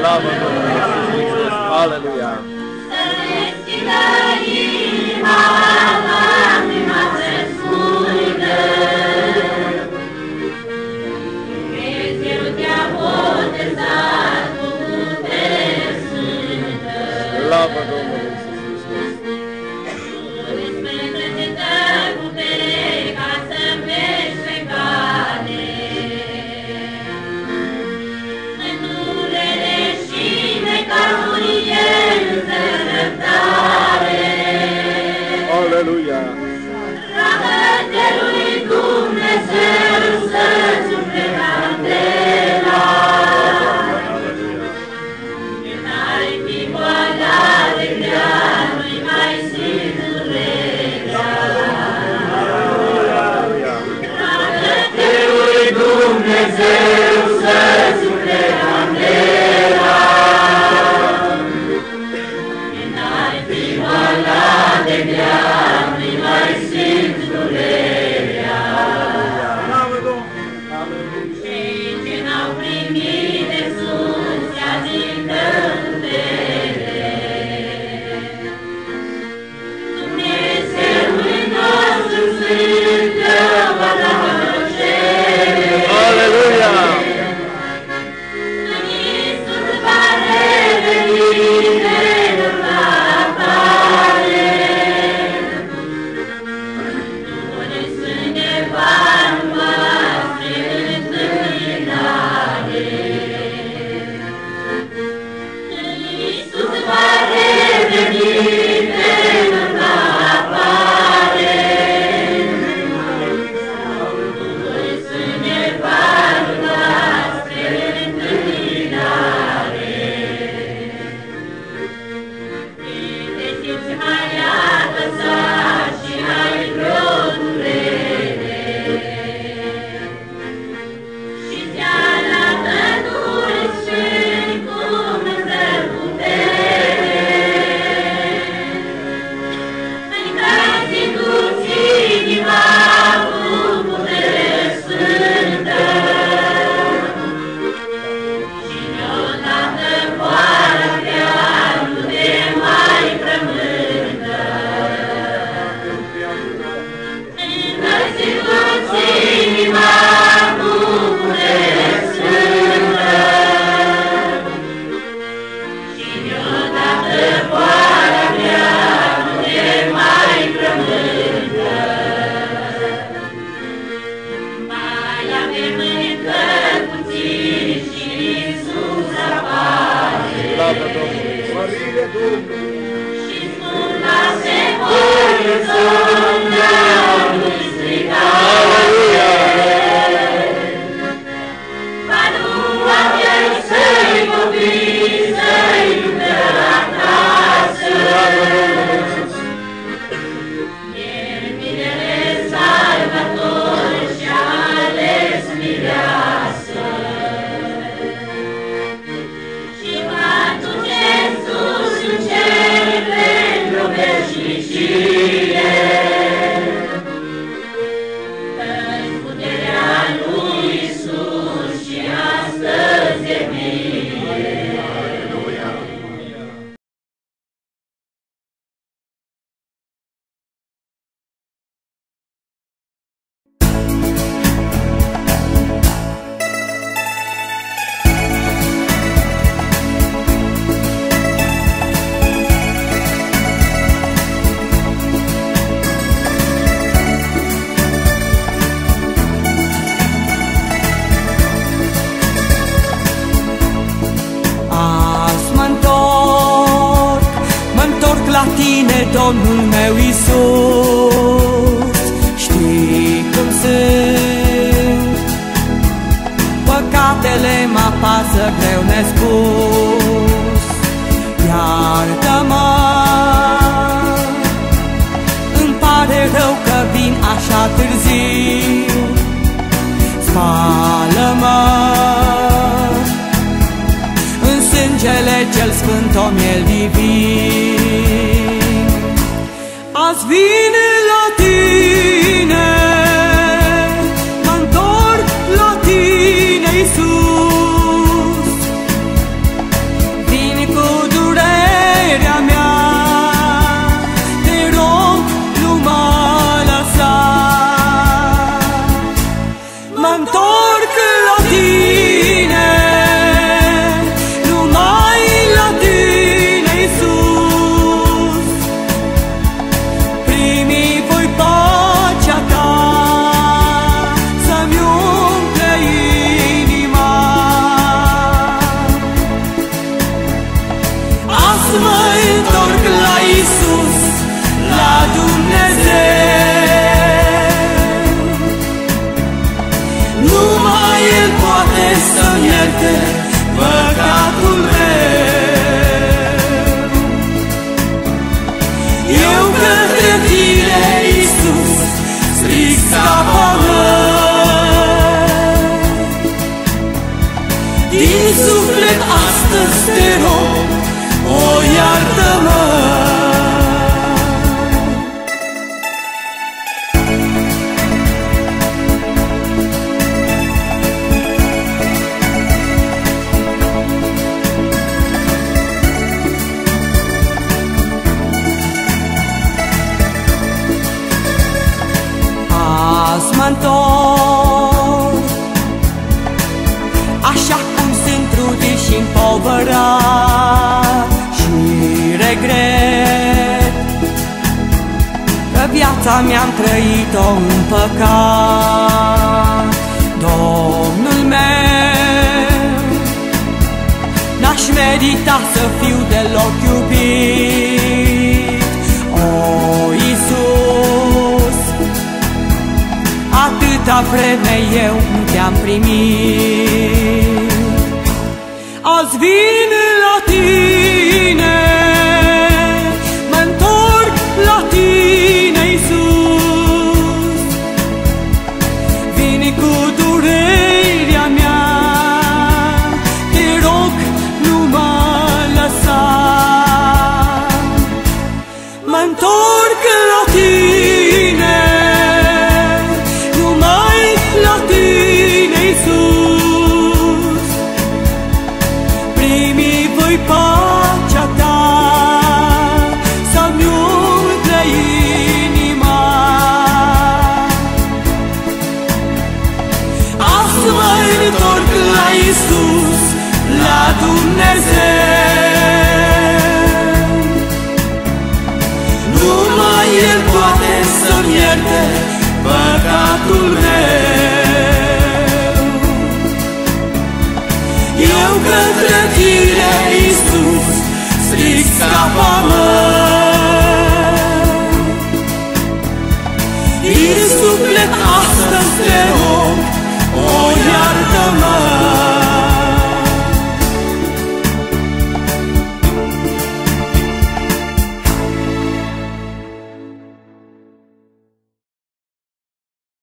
Slavă Domnului Iisus Hristos! Aleluia! Să ne deschidă inima, lacrima să scurgă. Dumnezeu te-a botezat cu putere sfântă. Slavă Domnului Iisus Hristos! Îți dă putere ca să mergi pe cale. Aleluia! Ragă-te lui Dumnezeu să-ți umple candela. Când ai fi boala de grea, nu-i mai simți durerea. Ragă-te lui Dumnezeu să-ți umple candela. Când ai fi boala de grea, nu-i mai simți durerea. Cei ce n-au primit de sus se agită putere. Dumnezeul nostru sfânt vă dă plăcere. Aleluia! Când Iisus va reveni, cerul va apare. Duhul Sfânt ne va lua spre întâmpinare. Când Iisus va reveni, cerul va apare. așa târziu, spală-mă în sângele cel sfânt, o miel divin. Azi vin la tine, mă-ntorc la tine, Iisus. Vin cu durerea mea, te rog, nu mă lăsa. Mă-ntorc la tine, numai la tine, Iisus. Primi voi pacea ta, să-mi umple inima. Azi mă întorc la Iisus, la Dumnezeu. Numai El poate să-mi ierte păcatul meu. Eu către tine, Iisus, strig, scapă-mă. Din suflet astăzi te rog, o iartă-mă. Azi mă-ntorc, așa cum sunt trudit și împovărat, și regret că viața mi-am trăit-o în păcat. Domnul meu, n-aș merita să fiu deloc iubit. O, Iisus, atâta vreme eu nu te-am primit. Azi vin la tine, mă-ntorc la tine, Iisus. Vin cu durerea mea, te rog, nu mă lăsa. Mă-ntorc la tine, numai la tine, Iisus. Primi voi pacea ta, să-mi umple inima. Azi mă întorc la Iisus, la Dumnezeu. Numai El poate să-mi ierte păcatul meu. Eu către tine, Iisus, strig, scapă-mă. Din suflet astăzi te rog, o iartă-mă.